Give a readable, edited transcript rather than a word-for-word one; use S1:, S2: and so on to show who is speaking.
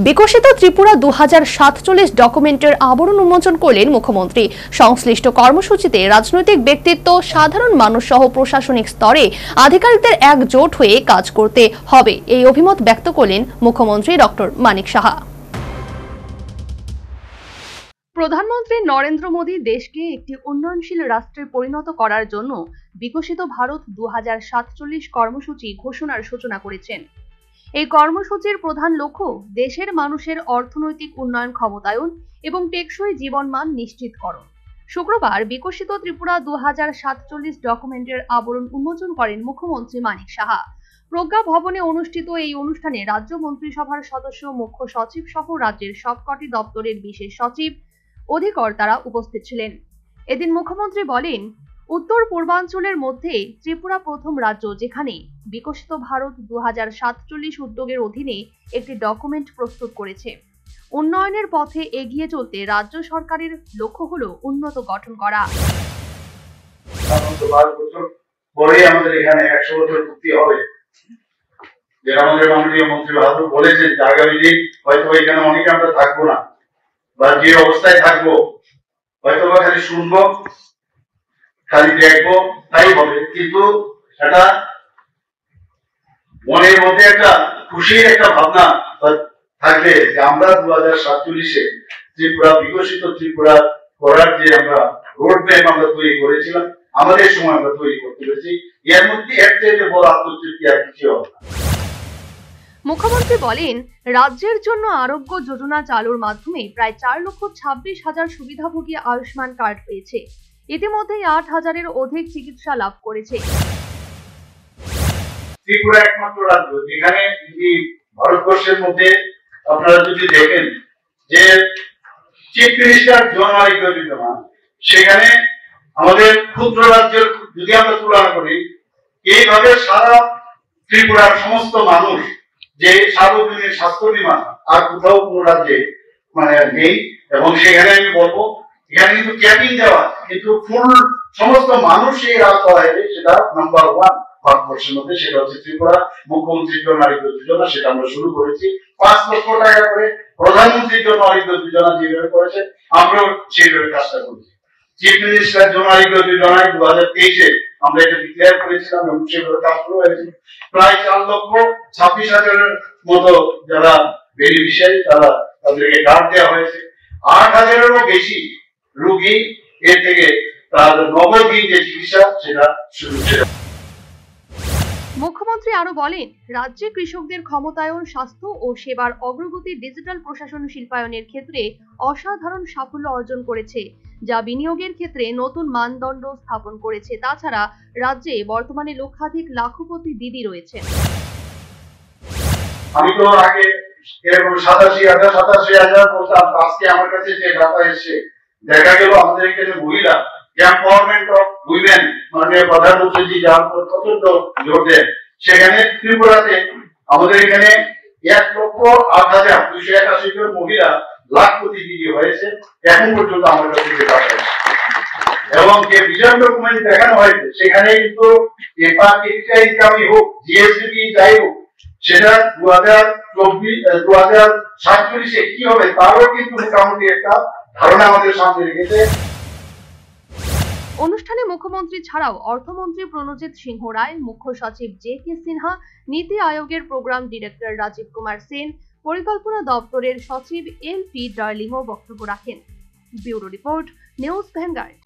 S1: বিকশিত ত্রিপুরা 2047 ডকুমেন্টের আবরণ উন্মোচন করলেন মুখ্যমন্ত্রী। সংশ্লিষ্ট কর্মসূচিতে রাজনৈতিক ব্যক্তিত্ব, সাধারণ মানুষ সহ প্রশাসনিক স্তরে আধিকারিকদের একজোট হয়ে কাজ করতে হবে, এই অভিমত ব্যক্ত করলেন মুখ্যমন্ত্রী ডক্টর মানিক সাহা। প্রধানমন্ত্রী নরেন্দ্র মোদী দেশকে একটি উন্নয়নশীল রাষ্ট্রে পরিণত করার জন্য বিকশিত ভারত 2047 কর্মসূচি ঘোষণার সূচনা করেছেন। এই কর্মসূচির প্রধান লক্ষ্য দেশের মানুষের অর্থনৈতিক উন্নয়ন ক্ষমতায়ন এবং টেকসই জীবনমান নিশ্চিতকরণ। শুক্রবার বিকশিত ত্রিপুরা 2047 ডকুমেন্টের আবরণ উন্মোচন করেন মুখ্যমন্ত্রী মানিক সাহা। প্রজ্ঞা ভবনে অনুষ্ঠিত এই অনুষ্ঠানে রাজ্য মন্ত্রিসভার সদস্য, মুখ্য সচিব সহ রাজ্যের সবকটি দপ্তরের বিশেষ সচিব, অধিকর্তারা উপস্থিত ছিলেন। এদিন মুখ্যমন্ত্রী বলেন, উত্তর পূর্বাঞ্চলের মধ্যে ত্রিপুরা প্রথম রাজ্য যেখানে বিকশিত ভারত 2047 উদ্যোগের অধীনে একটি ডকুমেন্ট প্রস্তুত করেছে। উন্নয়নের পথে এগিয়ে চলতে রাজ্য সরকারের লক্ষ্য হলো উন্নত গঠন করা।
S2: পরে আমাদের এখানে 100 বছর পূর্তি হবে, যেটা আমাদের মাননীয় মন্ত্রী বাহাদুর বলেছেন যে আগামী দিন হয়তো এখানে অনেকে আমরা থাকবো না, বা যে অবস্থায় থাকবো হয়তো বা খালি শুনবো, খালি দেখবো, তাই হবে। কিন্তু এটা মনের মধ্যে একটা খুশির একটা ভাবনা থাকবে যে আমরা 2047-এ ত্রিপুরা বিকশিত ত্রিপুরা করার যে আমরা রোড ম্যাপ আমরা তৈরি করেছিলাম, আমাদের সময় আমরা তৈরি করতে পেরেছি। এর মধ্যে এর চাইতে বড় আত্মতৃপ্তি আর কিছু হবে না।
S1: মুখ্যমন্ত্রী বলেন, রাজ্যের জন্য আরোগ্য যোজনা চালুর মাধ্যমে প্রায় 4,26,000 সুবিধাভোগী আয়ুষ্মান কার্ড পেয়েছে। ইতিমধ্যে 8,000-এর অধিক চিকিৎসা লাভ করেছে।
S2: ত্রিপুরা একমাত্র রাজ্য যেখানে ভারতবর্ষের মধ্যে আপনারা যদি দেখেন যে চিফ মিনিস্টার জন আরোগ্য যোজনা, সেখানে আমাদের ক্ষুদ্র রাজ্যের যদি আমরা তুলনা করি, এইভাবে সারা ত্রিপুরার সমস্ত মানুষ যে সার্বজনীন স্বাস্থ্য বীমা আর কোথাও কোনো রাজ্যে নেই। এবং সেখানে আমি বলবো এখানে কিন্তু ক্যাপিং দেওয়া, কিন্তু ফুল সমস্ত মানুষ এই রাস্তায় সেটা নাম্বার 1 ভারতবর্ষের মধ্যে, সেটা হচ্ছে ত্রিপুরা মুখ্যমন্ত্রীর জন্য আরোগ্য যোজনা। সেটা আমরা শুরু করেছি 5 লক্ষ টাকা করে। প্রধানমন্ত্রীর জন্য আরোগ্য যোজনা যেভাবে করেছে আমরাও সেইভাবে কাজটা করেছি। চিফ মিনিস্টার জন্য আরোগ্য যোজনায় 2023-এ আমরা এটা ডিক্লেয়ার করেছিলাম এবং সেভাবে কাজ শুরু হয়েছে। প্রায় 4,26,000-এর মতো যারা বেনিফিশিয়ারি তাদেরকে কার্ড দেওয়া হয়েছে। 8,000-এরও বেশি রোগী এর থেকে তার নগদহীন যে চিকিৎসা সেটা শুরু হয়েছে।
S1: মুখ্যমন্ত্রী আরো বলেন, রাজ্যে কৃষকদের ক্ষমতায়ন, স্বাস্থ্য ও সেবার অগ্রগতি, ডিজিটাল প্রশাসন শিল্পায়নের ক্ষেত্রে অসাধারণ সাফল্য অর্জন করেছে, যা বিনিয়োগের ক্ষেত্রে নতুন মানদণ্ড স্থাপন করেছে। তাছাড়া রাজ্যে বর্তমানে লক্ষাধিক লাখপতি দিদি রয়েছে।
S2: আমি তো আগে এরকম 87,000 বলতাম, আজকে আমার কাছে যে ডাটা এসেছে দেখা গেল আমাদের এখানে মহিলা এম্পাওয়ারমেন্ট অফ উইমেন মাননীয় প্রধানমন্ত্রী যার উপর প্রচন্ড জোর দেন, সেখানে ত্রিপুরাতে আমাদের এখানে 1,08,281 জন মহিলা লাখপতি দিদি হয়েছে এখন পর্যন্ত আমার কাছে যে ডাটা এসেছে। এবং যে ভিশন ডকুমেন্ট দেখানো হয়েছে সেখানে কিন্তু ইনকামই হোক, জিএসডি যাই হোক, সেটা 2047-এ কি হবে তারও কিন্তু মোটামুটি একটা ধারণা আমাদের সামনে রেখেছে।
S1: অনুষ্ঠানে মুখ্যমন্ত্রী ছাড়াও অর্থমন্ত্রী প্রণজিৎ সিংহ রায়, মুখ্য সচিব জে.কে. সিনহা, নীতি আয়োগের প্রোগ্রাম ডিরেক্টর রাজীব কুমার সেন, পরিকল্পনা দপ্তরের সচিব এল.পি. ডার্লিংও বক্তব্য রাখেন। Bureau report, news vanguard.